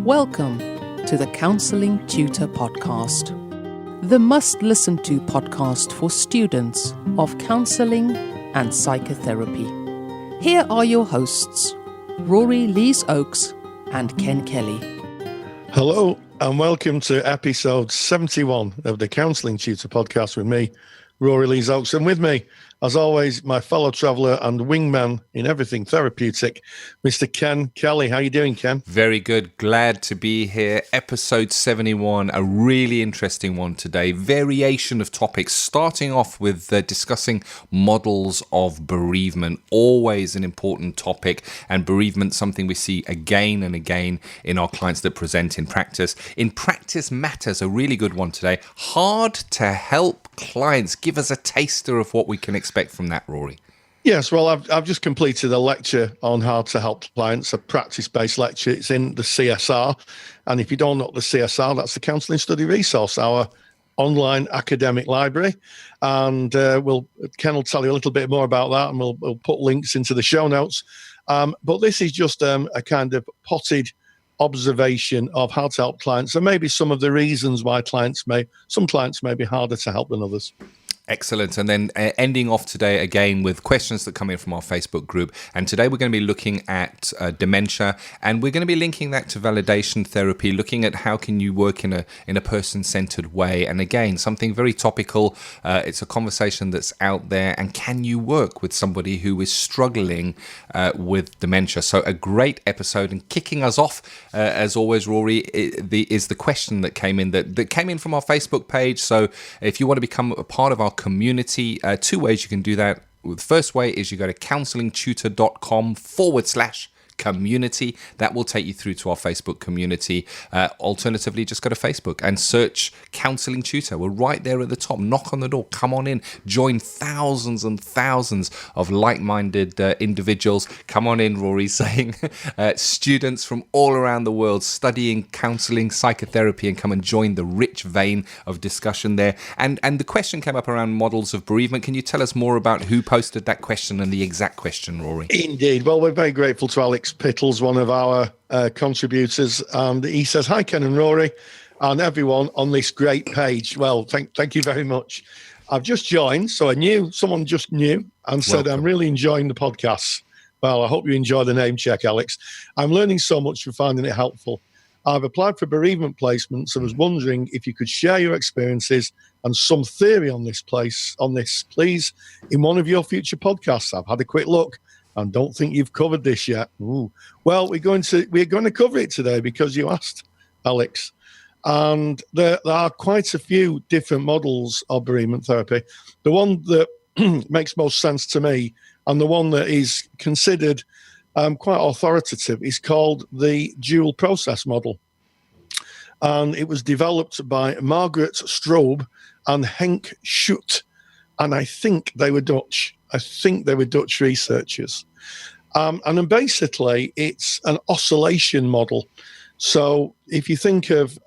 Welcome to the Counselling Tutor Podcast, the must-listen-to podcast for students of counselling and psychotherapy. Here are your hosts, Rory Lees-Oakes and Ken Kelly. Hello and welcome to episode 71 of the Counselling Tutor Podcast with me, Rory Lees-Oakes, and with me, as always, my fellow traveller and wingman in everything therapeutic, Mr. Ken Kelly. How you doing, Ken? Very good. Glad to be here. Episode 71, a really interesting one today. Variation of topics, starting off with discussing models of bereavement. Always an important topic, and bereavement something we see again and again in our clients that present in practice. In Practice Matters, a really good one today. Hard to help clients. Give us a taster of what we can expect from that, Rory. Yes, well, I've just completed a lecture on how to help clients, a practice-based lecture. It's in the CSR. And if you don't know what the CSR, that's the Counselling Study Resource, our online academic library. And Ken will tell you a little bit more about that, and we'll put links into the show notes. But this is just a kind of potted observation of how to help clients, and maybe some of the reasons why some clients may be harder to help than others. Excellent. And then ending off today again with questions that come in from our Facebook group. And today we're going to be looking at dementia, and we're going to be linking that to validation therapy, looking at how can you work in a person-centered way. And again, something very topical. It's a conversation that's out there. And can you work with somebody who is struggling with dementia? So a great episode. And kicking us off, as always, Rory, is the question that came in that came in from our Facebook page. So if you want to become a part of our community, two ways you can do that. The first way is you go to counsellingtutor.com/community. That will take you through to our Facebook community. Alternatively, just go to Facebook and search Counselling Tutor. We're right there at the top. Knock on the door. Come on in. Join thousands and thousands of like-minded individuals. Come on in, Rory, saying students from all around the world studying counselling, psychotherapy, and come and join the rich vein of discussion there. And the question came up around models of bereavement. Can you tell us more about who posted that question and the exact question, Rory? Indeed. Well, we're very grateful to Alex Pittles, one of our contributors, and he says, "Hi, Ken and Rory, and everyone on this great page." Well, thank you very much. I've just joined, so someone just knew and said, "Welcome. I'm really enjoying the podcast." Well, I hope you enjoy the name check, Alex. "I'm learning so much and finding it helpful. I've applied for bereavement placements and was wondering if you could share your experiences and some theory on this, please, in one of your future podcasts. I've had a quick look and don't think you've covered this yet." Ooh. Well, we're going to cover it today because you asked, Alex. And there are quite a few different models of bereavement therapy. The one that makes most sense to me, and the one that is considered quite authoritative, is called the dual process model. And it was developed by Margaret Strobe and Henk Schutt. And I think they were Dutch. Researchers. And then basically, it's an oscillation model. So if you think of,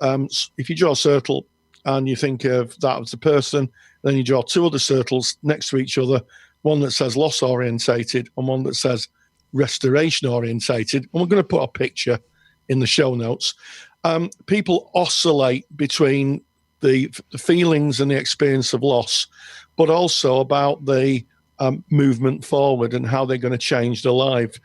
if you draw a circle and you think of that as a person, then you draw two other circles next to each other, one that says loss orientated and one that says restoration orientated. And we're going to put a picture in the show notes. People oscillate between the feelings and the experience of loss, but also about the movement forward and how they're going to change their life.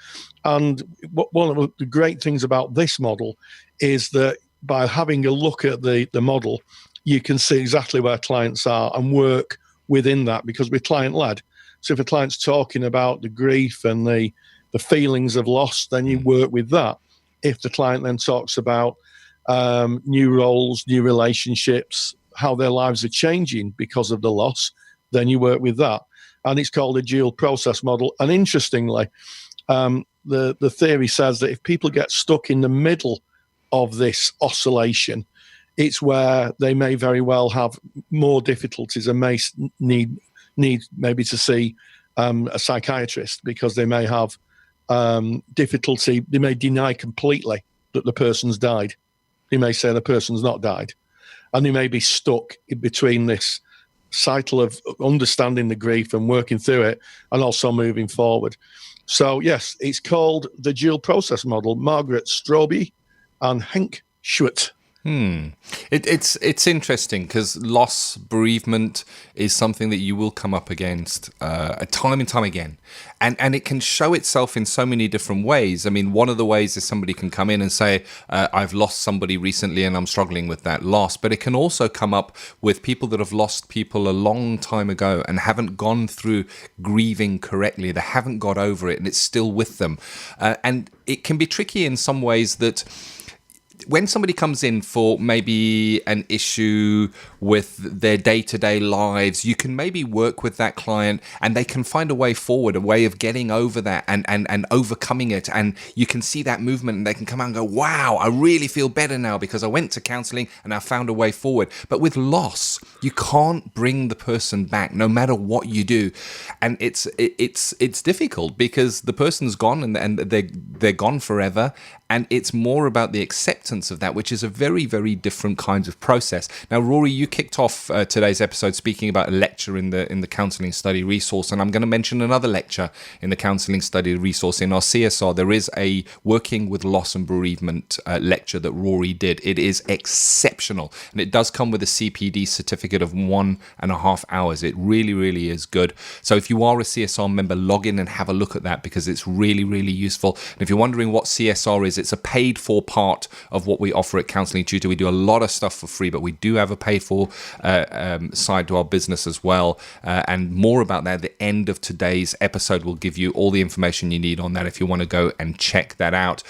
And one of the great things about this model is that by having a look at the model, you can see exactly where clients are and work within that, because we're client-led. So if a client's talking about the grief and the feelings of loss, then you work with that. If the client then talks about new roles, new relationships, how their lives are changing because of the loss, then you work with that. And it's called a dual process model. And interestingly, the theory says that if people get stuck in the middle of this oscillation, it's where they may very well have more difficulties and may need maybe to see a psychiatrist, because they may have difficulty. They may deny completely that the person's died. They may say the person's not died. And they may be stuck in between this cycle of understanding the grief and working through it and also moving forward. So yes, it's called the dual process model. Margaret Strobe and Henk Schwert. It's interesting because loss, bereavement is something that you will come up against time and time again. And it can show itself in so many different ways. I mean, one of the ways is somebody can come in and say, I've lost somebody recently and I'm struggling with that loss. But it can also come up with people that have lost people a long time ago and haven't gone through grieving correctly. They haven't got over it and it's still with them. And it can be tricky in some ways that when somebody comes in for maybe an issue with their day-to-day lives, you can maybe work with that client and they can find a way forward, a way of getting over that and overcoming it. And you can see that movement and they can come out and go, wow, I really feel better now because I went to counseling and I found a way forward. But with loss, you can't bring the person back no matter what you do. And it's difficult because the person's gone and they're gone forever. And it's more about the acceptance of that, which is a very, very different kind of process. Now, Rory, you kicked off today's episode speaking about a lecture in the Counselling Study Resource, and I'm going to mention another lecture in the Counselling Study Resource. In our CSR, there is a Working with Loss and Bereavement lecture that Rory did. It is exceptional, and it does come with a CPD certificate of 1.5 hours. It really, really is good. So if you are a CSR member, log in and have a look at that because it's really, really useful. And if you're wondering what CSR is, it's a paid-for part of what we offer at Counselling Tutor. We do a lot of stuff for free, but we do have a paid-for side to our business as well. And more about that at the end of today's episode. We'll give you all the information you need on that if you want to go and check that out.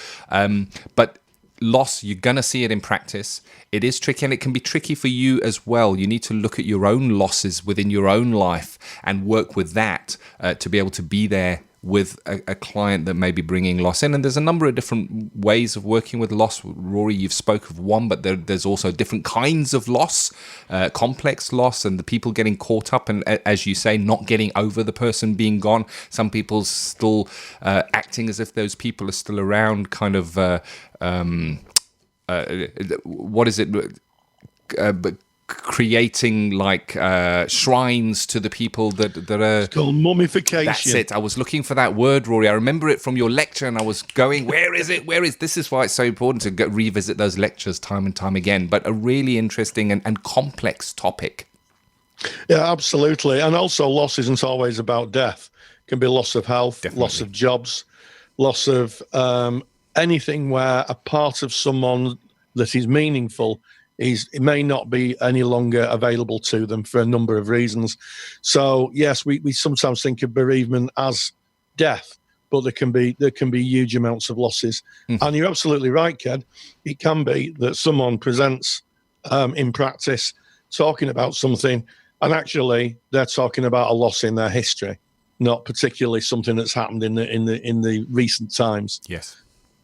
But loss, you're going to see it in practice. It is tricky, and it can be tricky for you as well. You need to look at your own losses within your own life and work with that to be able to be there with a client that may be bringing loss in. And there's a number of different ways of working with loss. Rory, you've spoke of one, but there's also different kinds of loss, complex loss, and the people getting caught up and, as you say, not getting over the person being gone. Some people still acting as if those people are still around, kind of, what is it? But creating like shrines to the people that are. It's called mummification. That's it. I was looking for that word, Rory. I remember it from your lecture, and I was going, "Where is it? Where is?" This is why it's so important to revisit those lectures time and time again. But a really interesting and complex topic. Yeah, absolutely. And also, loss isn't always about death. It can be loss of health, Definitely. Loss of jobs, loss of anything where a part of someone that is meaningful it may not be any longer available to them for a number of reasons. So yes, we sometimes think of bereavement as death, but there can be huge amounts of losses. And you're absolutely right, Ken. It can be that someone presents in practice talking about something, and actually they're talking about a loss in their history, not particularly something that's happened in the recent times. Yes.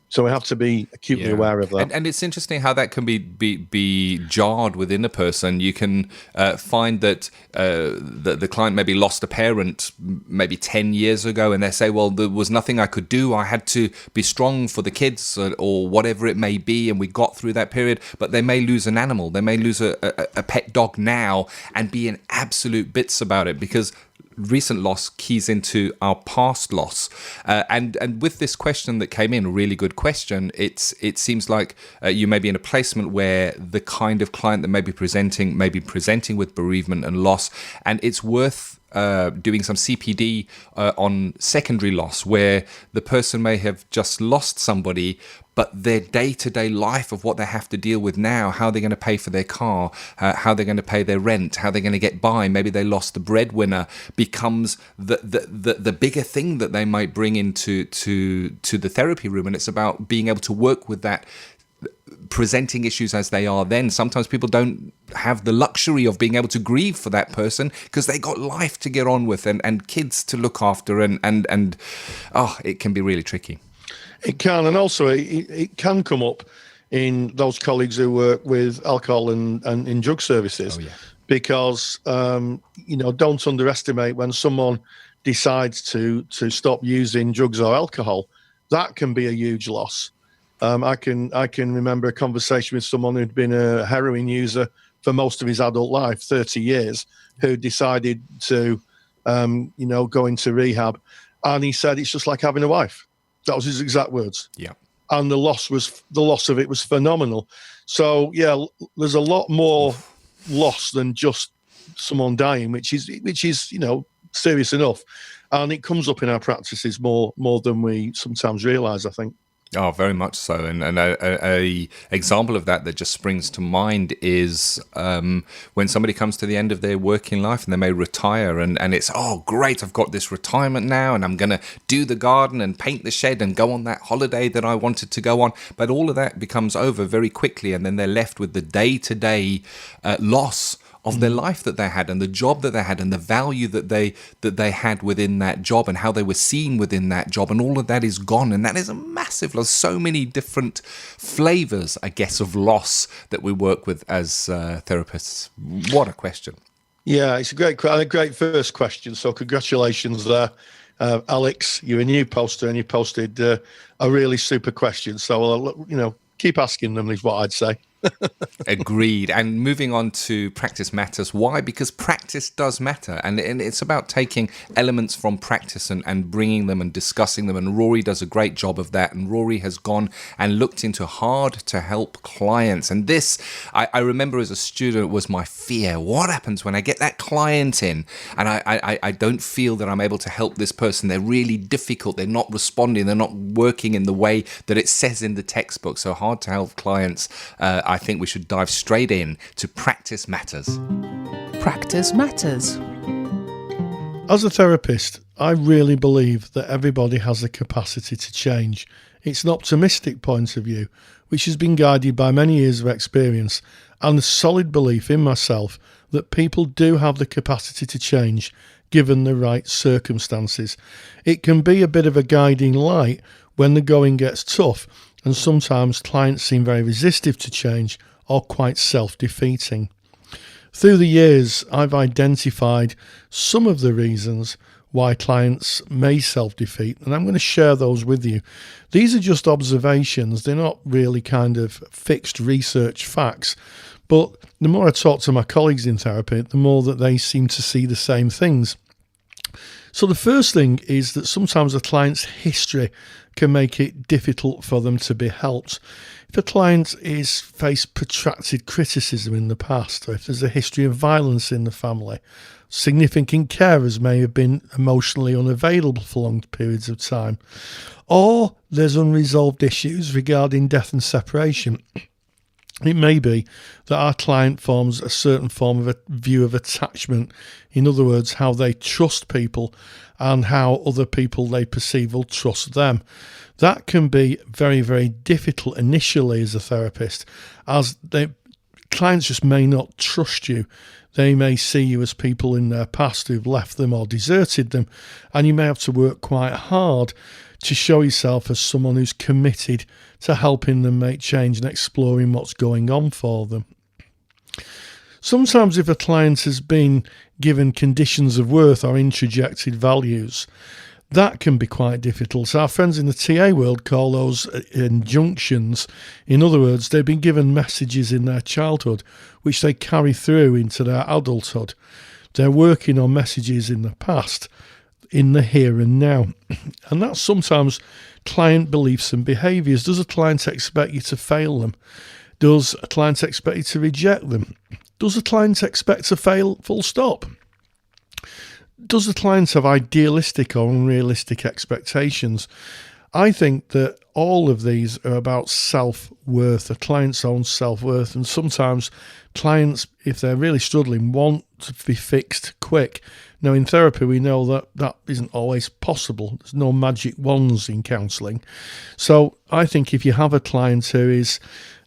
So we have to be acutely aware of that. And it's interesting how that can be jarred within a person. You can find that the client maybe lost a parent maybe 10 years ago, and they say, well, there was nothing I could do. I had to be strong for the kids or whatever it may be, and we got through that period. But they may lose an animal. They may lose a pet dog now and be in absolute bits about it because recent loss keys into our past loss, and with this question that came in, a really good question. It seems like you may be in a placement where the kind of client that may be presenting with bereavement and loss, and it's worth doing some CPD on secondary loss, where the person may have just lost somebody, but their day-to-day life of what they have to deal with now, how they're going to pay for their car, how they're going to pay their rent, how they're going to get by, maybe they lost the breadwinner, becomes the bigger thing that they might bring into the therapy room. And it's about being able to work with that, presenting issues as they are. Then sometimes people don't have the luxury of being able to grieve for that person because they got life to get on with and kids to look after, and it can be really tricky. It can, and also it can come up in those colleagues who work with alcohol and in drug services. Oh, yeah. Because don't underestimate when someone decides to stop using drugs or alcohol. That can be a huge loss. I can remember a conversation with someone who'd been a heroin user for most of his adult life, 30 years, who decided to go into rehab, and he said it's just like having a wife. That was his exact words. Yeah. and the loss of it was phenomenal. So yeah, there's a lot more loss than just someone dying, which is serious enough, and it comes up in our practices more than we sometimes realise, I think. Oh, very much so. And a example of that just springs to mind is when somebody comes to the end of their working life and they may retire, and it's, oh, great, I've got this retirement now and I'm going to do the garden and paint the shed and go on that holiday that I wanted to go on. But all of that becomes over very quickly, and then they're left with the day-to-day loss of their life that they had, and the job that they had, and the value that they had within that job, and how they were seen within that job, and all of that is gone. And that is a massive loss. So many different flavors, I guess, of loss that we work with as therapists. What a question. Yeah, it's a great first question. So congratulations there. Alex, you're a new poster, and you posted a really super question. So, keep asking them is what I'd say. Agreed. And moving on to practice matters. Why? Because practice does matter, and it's about taking elements from practice and bringing them and discussing them, and Rory does a great job of that. And Rory has gone and looked into hard to help clients, and this I remember as a student was my fear. What happens when I get that client in and I don't feel that I'm able to help this person? They're really difficult, they're not responding, they're not working in the way that it says in the textbook. So hard to help clients. I think we should dive straight in to practice matters. Practice matters. As a therapist, I really believe that everybody has the capacity to change. It's an optimistic point of view, which has been guided by many years of experience and a solid belief in myself that people do have the capacity to change given the right circumstances. It can be a bit of a guiding light when the going gets tough, and sometimes clients seem very resistive to change or quite self-defeating. Through the years, I've identified some of the reasons why clients may self-defeat, and I'm going to share those with you. These are just observations. They're not really kind of fixed research facts, but the more I talk to my colleagues in therapy, the more that they seem to see the same things. So the first thing is that sometimes a client's history can make it difficult for them to be helped. If a client is faced protracted criticism in the past, or if there's a history of violence in the family, significant carers may have been emotionally unavailable for long periods of time, or there's unresolved issues regarding death and separation, it may be that our client forms a certain form of a view of attachment. In other words, how they trust people and how other people they perceive will trust them. That can be very, very difficult initially as a therapist, as clients just may not trust you. They may see you as people in their past who've left them or deserted them, and you may have to work quite hard to show yourself as someone who's committed to helping them make change and exploring what's going on for them. Sometimes if a client has been given conditions of worth or introjected values, that can be quite difficult. Our friends in the TA world call those injunctions. In other words, they've been given messages in their childhood which they carry through into their adulthood. They're working on messages in the past, in the here and now. And that's sometimes client beliefs and behaviours. Does a client expect you to fail them? Does a client expect you to reject them? Does a client expect to fail full stop? Does the client have idealistic or unrealistic expectations? I think that all of these are about self-worth, a client's own self-worth. And sometimes clients, if they're really struggling, want to be fixed quick. Now, in therapy, we know that that isn't always possible. There's no magic wands in counselling. So I think if you have a client who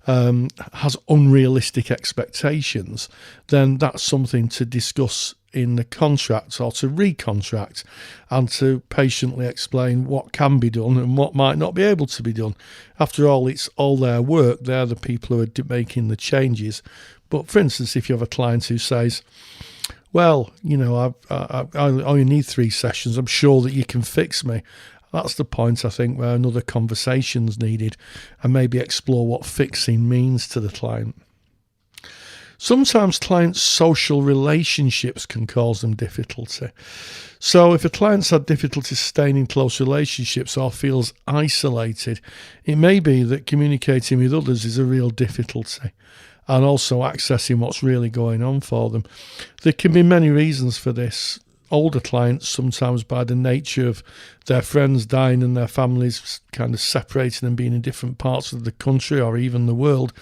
has unrealistic expectations, then that's something to discuss in the contract or to recontract, and to patiently explain what can be done and what might not be able to be done. After all, it's all their work. They're the people who are making the changes. But for instance, if you have a client who says, well, I only need 3 sessions, I'm sure that you can fix me. That's the point, I think, where another conversation's needed, and maybe explore what fixing means to the client. Sometimes clients' social relationships can cause them difficulty. So if a client's had difficulty sustaining close relationships or feels isolated, it may be that communicating with others is a real difficulty, and also accessing what's really going on for them. There can be many reasons for this. Older clients, sometimes by the nature of their friends dying and their families kind of separating and being in different parts of the country or even the world,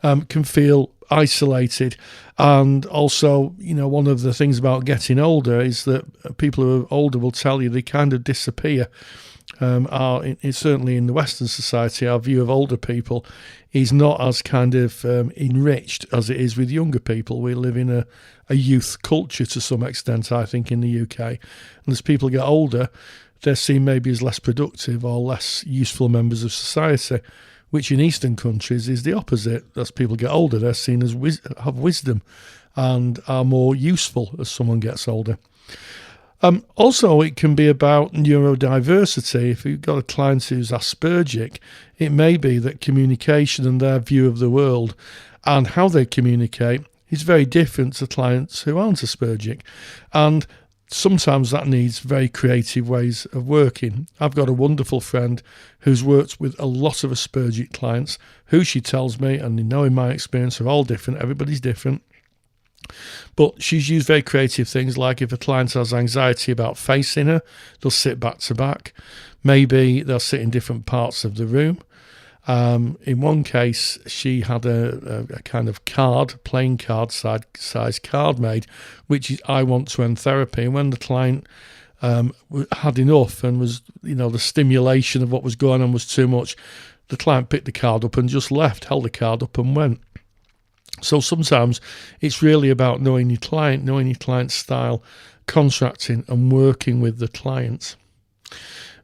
can feel isolated. And also, one of the things about getting older is that people who are older will tell you they kind of disappear. Certainly in the Western society, our view of older people is not as kind of enriched as it is with younger people. We live in a youth culture to some extent, I think, in the UK. And as people get older, they're seen maybe as less productive or less useful members of society, which in Eastern countries is the opposite. As people get older, they're seen as have wisdom and are more useful as someone gets older. Also, it can be about neurodiversity. If you've got a client who's Aspergic, it may be that communication and their view of the world and how they communicate is very different to clients who aren't Aspergic. And sometimes that needs very creative ways of working. I've got a wonderful friend who's worked with a lot of Aspergic clients who, she tells me, and in my experience, are all different. Everybody's different. But she's used very creative things, like if a client has anxiety about facing her, they'll sit back to back. Maybe they'll sit in different parts of the room. In one case, she had a kind of playing card size card made, which is I want to end therapy. And when the client had enough and was, the stimulation of what was going on was too much, the client picked the card up and just left, held the card up and went. So sometimes it's really about knowing your client's style, contracting and working with the client.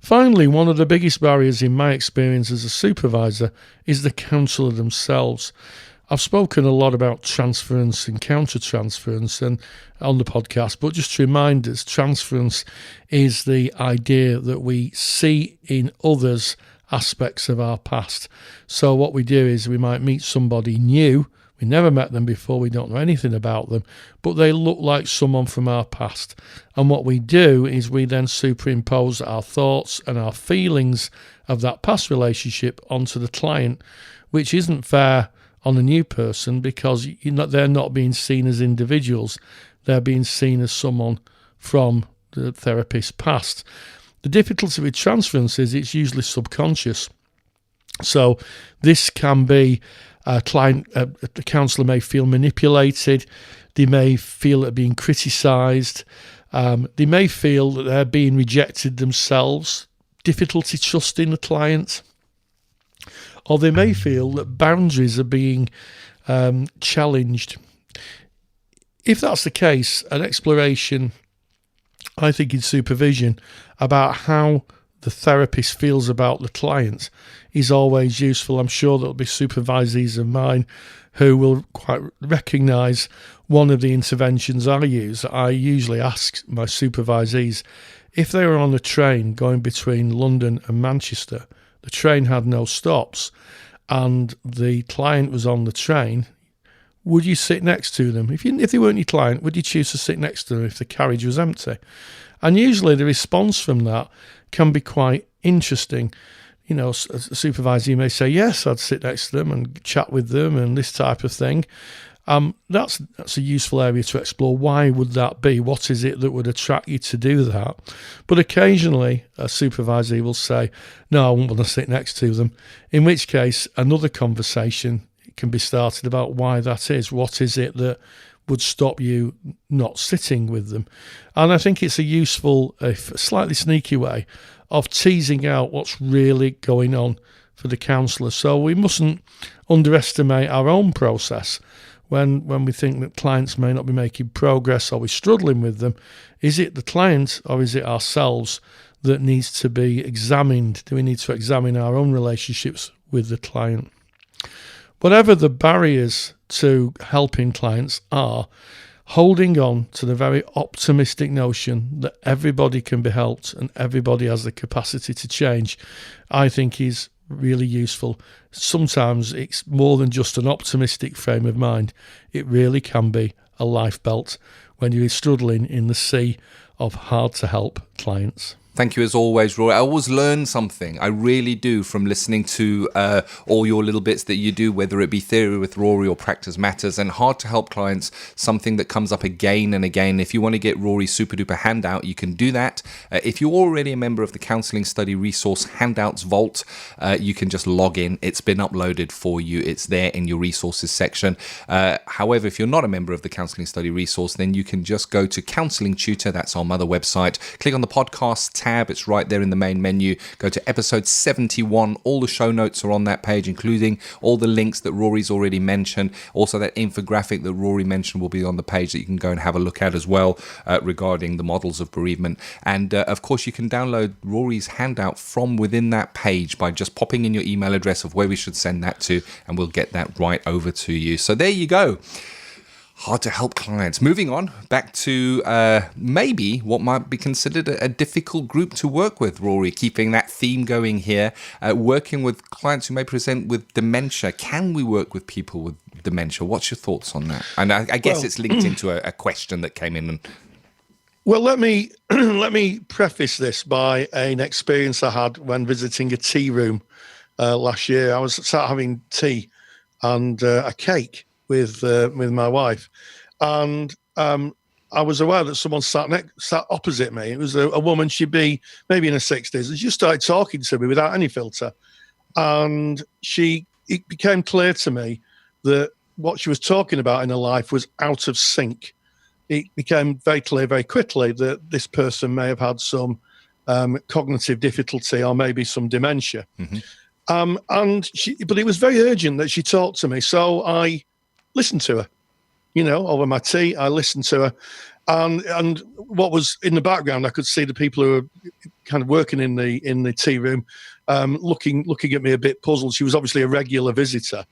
Finally, one of the biggest barriers in my experience as a supervisor is the counsellor themselves. I've spoken a lot about transference and counter-transference and on the podcast, but just to remind us, transference is the idea that we see in others aspects of our past. So what we do is we might meet somebody new. We never met them before, we don't know anything about them, but they look like someone from our past. And what we do is we then superimpose our thoughts and our feelings of that past relationship onto the client, which isn't fair on a new person because they're not being seen as individuals. They're being seen as someone from the therapist's past. The difficulty with transference is it's usually subconscious. So this can be the counsellor may feel manipulated, they may feel they're being criticised, they may feel that they're being rejected themselves, difficulty trusting the client, or they may feel that boundaries are being challenged. If that's the case, an exploration, I think in supervision, about how the therapist feels about the client is always useful. I'm sure there'll be supervisees of mine who will quite recognise one of the interventions I use. I usually ask my supervisees if they were on a train going between London and Manchester, the train had no stops, and the client was on the train, would you sit next to them? If they weren't your client, would you choose to sit next to them if the carriage was empty? And usually the response from that can be quite interesting. A supervisor may say, yes, I'd sit next to them and chat with them and this type of thing. That's a useful area to explore. Why would that be? What is it that would attract you to do that? But occasionally a supervisor will say, no, I wouldn't want to sit next to them, in which case another conversation can be started about why that is. What is it that would stop you not sitting with them? And I think it's a useful, if slightly sneaky way of teasing out what's really going on for the counsellor. So we mustn't underestimate our own process when we think that clients may not be making progress or we're struggling with them. Is it the client or is it ourselves that needs to be examined? Do we need to examine our own relationships with the client? Whatever the barriers to helping clients are, holding on to the very optimistic notion that everybody can be helped and everybody has the capacity to change, I think is really useful. Sometimes it's more than just an optimistic frame of mind. It really can be a life belt when you're struggling in the sea of hard to help clients. Thank you as always, Rory. I always learn something. I really do from listening to all your little bits that you do, whether it be Theory with Rory or Practice Matters, and Hard to Help Clients, something that comes up again and again. If you want to get Rory's super duper handout, you can do that. If you're already a member of the Counselling Study Resource Handouts Vault, you can just log in. It's been uploaded for you. It's there in your resources section. However, if you're not a member of the Counselling Study Resource, then you can just go to Counselling Tutor. That's our mother website. Click on the podcast tab. It's right there in the main menu. Go to episode 71. All the show notes are on that page, including all the links that Rory's already mentioned. Also, that infographic that Rory mentioned will be on the page that you can go and have a look at as well, regarding the models of bereavement. And of course, you can download Rory's handout from within that page by just popping in your email address of where we should send that to, and we'll get that right over to you. So there you go. Hard to help clients. Moving on back to maybe what might be considered a difficult group to work with, Rory, keeping that theme going here, working with clients who may present with dementia. Can we work with people with dementia? What's your thoughts on that? And I guess it's linked into a question that came in. Well, let me preface this by an experience I had when visiting a tea room last year. I was sat having tea and a cake with my wife, and I was aware that someone sat opposite me. It was a woman. She'd be maybe in her 60s, and she started talking to me without any filter. And it became clear to me that what she was talking about in her life was out of sync. It became very clear very quickly that this person may have had some cognitive difficulty or maybe some dementia. Mm-hmm. But it was very urgent that she talked to me, so I listened to her, over my tea. I listened to her, and what was in the background, I could see the people who were kind of working in the tea room, looking at me a bit puzzled. She was obviously a regular visitor,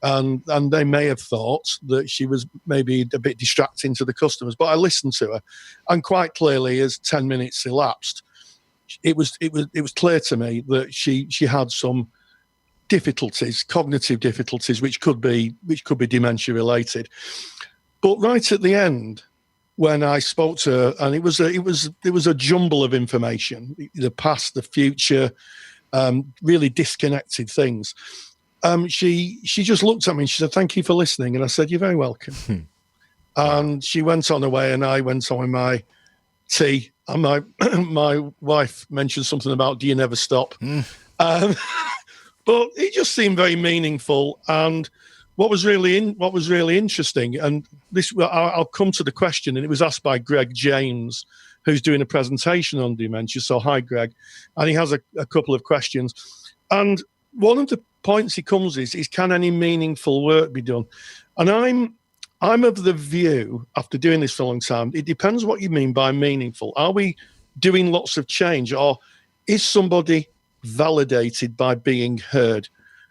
and they may have thought that she was maybe a bit distracting to the customers. But I listened to her, and quite clearly, as 10 minutes elapsed, it was clear to me that she had some difficulties, cognitive difficulties, which could be dementia related. But right at the end, when I spoke to her, and it was a jumble of information, the past, the future, really disconnected things. She just looked at me and she said, "Thank you for listening." And I said, "You're very welcome." And she went on her way, and I went on with my tea. And my wife mentioned something about, "Do you never stop?" But it just seemed very meaningful. And what was really interesting, and this, I'll come to the question, and it was asked by Greg James, who's doing a presentation on dementia. So hi, Greg. And he has a couple of questions. And one of the points he comes is can any meaningful work be done? And I'm of the view, after doing this for a long time, it depends what you mean by meaningful. Are we doing lots of change, or is somebody validated by being heard?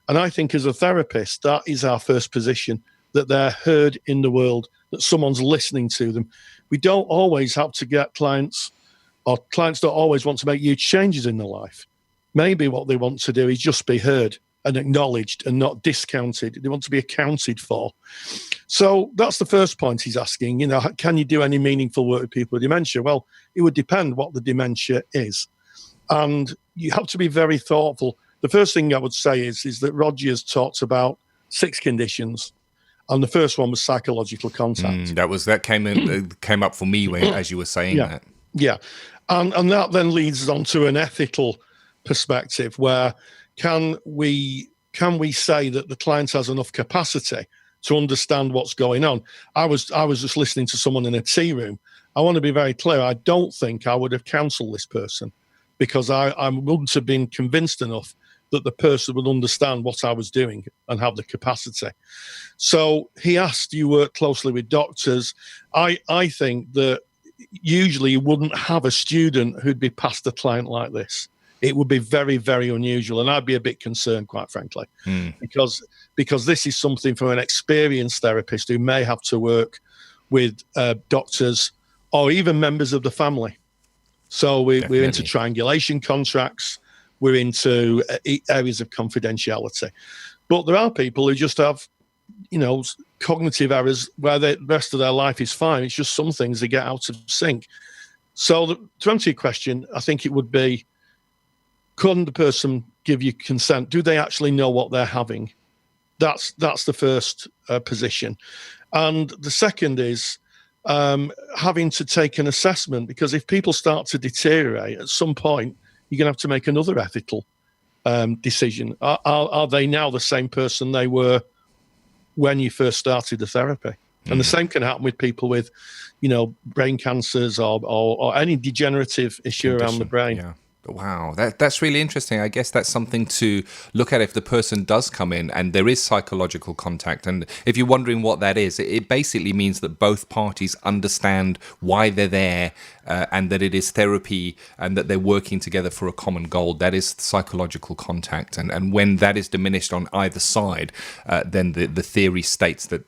And I think as a therapist, that is our first position, that they're heard in the world, that someone's listening to them. We don't always have to get clients, or clients don't always want to make huge changes in their life. Maybe what they want to do is just be heard and acknowledged and not discounted. They want to be accounted for. So that's the first point he's asking, can you do any meaningful work with people with dementia? Well, it would depend what the dementia is. And you have to be very thoughtful. The first thing I would say is that Rogers talks about 6 conditions, and the first one was psychological contact. That came up for me as you were saying that. Yeah, and that then leads us on to an ethical perspective, where can we say that the client has enough capacity to understand what's going on? I was just listening to someone in a tea room. I want to be very clear. I don't think I would have counselled this person, because I wouldn't have been convinced enough that the person would understand what I was doing and have the capacity. So he asked, do you work closely with doctors? I think that usually you wouldn't have a student who'd be past a client like this. It would be very, very unusual. And I'd be a bit concerned, quite frankly, because this is something for an experienced therapist who may have to work with doctors or even members of the family. So we're into triangulation contracts. we're into areas of confidentiality. But there are people who just have, cognitive errors where the rest of their life is fine. It's just some things they get out of sync. So to answer your question, I think it would be, couldn't the person give you consent? Do they actually know what they're having? That's the first position. And the second is having to take an assessment, because if people start to deteriorate, at some point, you're going to have to make another ethical decision. Are they now the same person they were when you first started the therapy? And the same can happen with people with, brain cancers or any degenerative issue around the brain. Yeah. Wow, that's really interesting. I guess that's something to look at if the person does come in and there is psychological contact. And if you're wondering what that is, it basically means that both parties understand why they're there and that it is therapy and that they're working together for a common goal. That is psychological contact. And when that is diminished on either side, then the theory states that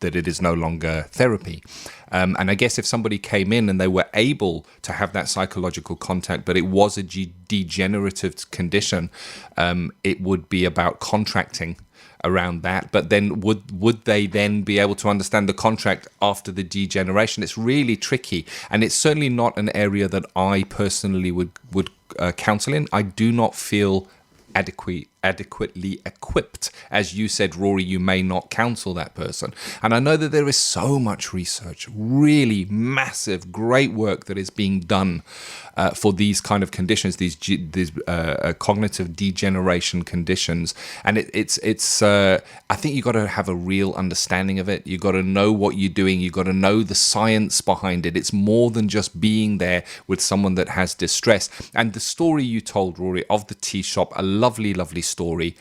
it is no longer therapy. And I guess if somebody came in and they were able to have that psychological contact, but it was a degenerative condition, it would be about contracting around that. But then would they then be able to understand the contract after the degeneration? It's really tricky. And it's certainly not an area that I personally would counsel in. I do not feel adequately equipped. As you said, Rory, you may not counsel that person. And I know that there is so much research, really massive, great work that is being done for these kind of conditions, these cognitive degeneration conditions. And it's I think you've got to have a real understanding of it. You've got to know what you're doing. You've got to know the science behind it. It's more than just being there with someone that has distress. And the story you told, Rory, of the tea shop, a lovely, lovely story.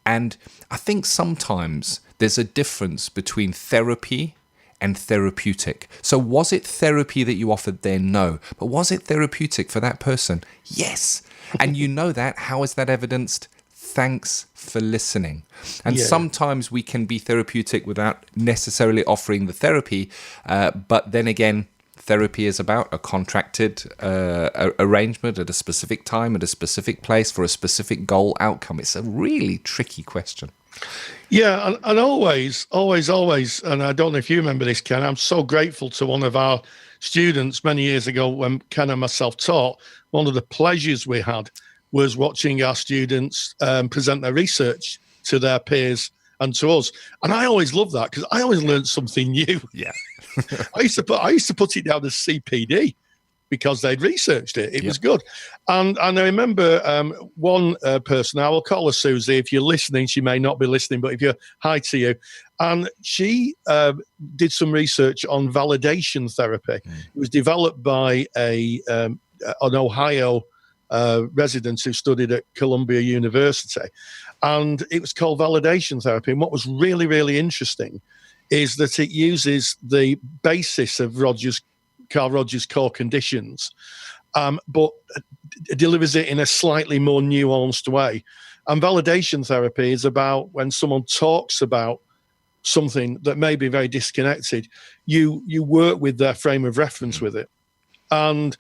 And I think sometimes there's a difference between therapy and therapeutic. So was it therapy that you offered there? No. But was it therapeutic for that person? Yes. And you know that. How is that evidenced? Thanks for listening. And sometimes we can be therapeutic without necessarily offering the therapy. But then again, therapy is about a contracted arrangement at a specific time, at a specific place, for a specific goal outcome. It's a really tricky question. Yeah, and always, and I don't know if you remember this, Ken, I'm so grateful to one of our students many years ago when Ken and myself taught. One of the pleasures we had was watching our students present their research to their peers and to us. And I always loved that because I always learned something new. Yeah. I used to put it down as CPD because they'd researched it. It was good. And I remember one person, I will call her Susie. If you're listening, she may not be listening, but if you're, hi to you. And she did some research on validation therapy. It was developed by an Ohio resident who studied at Columbia University. And it was called validation therapy. And what was really, really interesting is that it uses the basis of Carl Rogers' core conditions, but delivers it in a slightly more nuanced way. And validation therapy is about when someone talks about something that may be very disconnected, you work with their frame of reference with it. And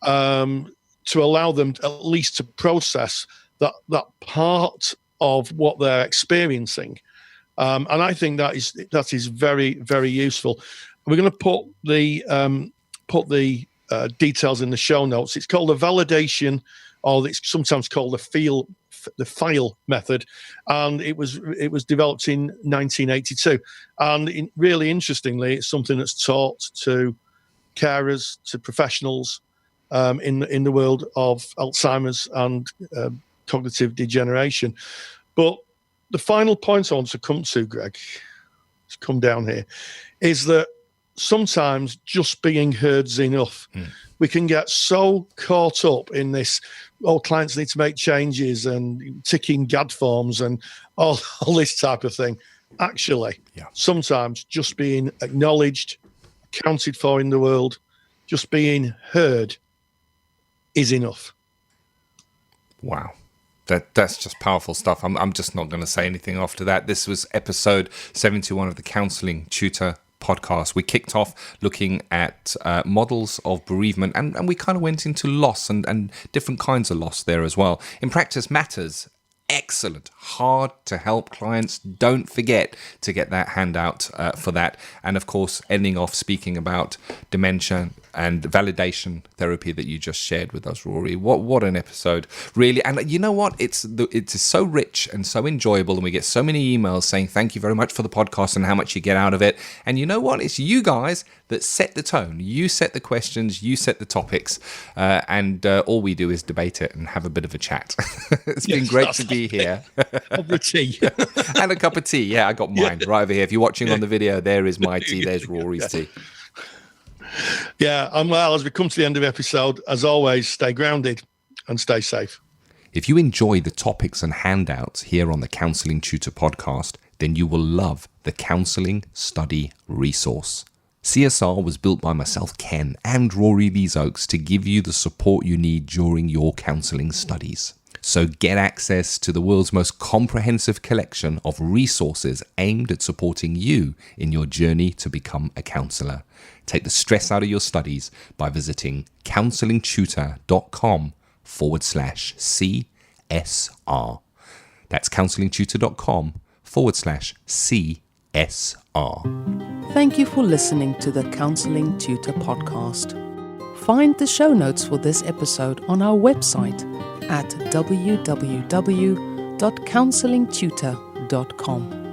to allow them at least to process that part of what they're experiencing. And I think that is very, very useful. We're going to put the details in the show notes. It's called a validation, or it's sometimes called the FILE method, and it was developed in 1982. And really interestingly, it's something that's taught to carers, to professionals in the world of Alzheimer's and cognitive degeneration. But the final point I want to come to, Greg, to come down here, is that sometimes just being heard's enough. We can get so caught up in this, clients need to make changes and ticking GAD forms and all this type of thing. Actually, sometimes just being acknowledged, accounted for in the world, just being heard is enough. Wow. That's just powerful stuff. I'm just not going to say anything after that. This was episode 71 of the Counselling Tutor podcast. We kicked off looking at models of bereavement, and we kind of went into loss and different kinds of loss there as well. In Practice Matters, excellent, hard to help clients. Don't forget to get that handout for that. And of course, ending off speaking about dementia and validation therapy that you just shared with us, Rory. What an episode, really. And you know what? It's so rich and so enjoyable, and we get so many emails saying thank you very much for the podcast and how much you get out of it. And you know what? It's you guys that set the tone. You set the questions, you set the topics, and all we do is debate it and have a bit of a chat. It's been great to be here. Of the tea. And a cup of tea. Yeah, I got mine right over here. If you're watching on the video, there is my tea. There's Rory's tea. Yeah, and well, as we come to the end of the episode, as always, stay grounded and stay safe. If you enjoy the topics and handouts here on the Counselling Tutor Podcast, then you will love the Counselling Study Resource. CSR was built by myself, Ken, and Rory Lees-Oakes to give you the support you need during your counselling studies. So get access to the world's most comprehensive collection of resources aimed at supporting you in your journey to become a counsellor. Take the stress out of your studies by visiting counsellingtutor.com/CSR. That's counsellingtutor.com/CSR. Thank you for listening to the Counselling Tutor Podcast. Find the show notes for this episode on our website at www.counsellingtutor.com.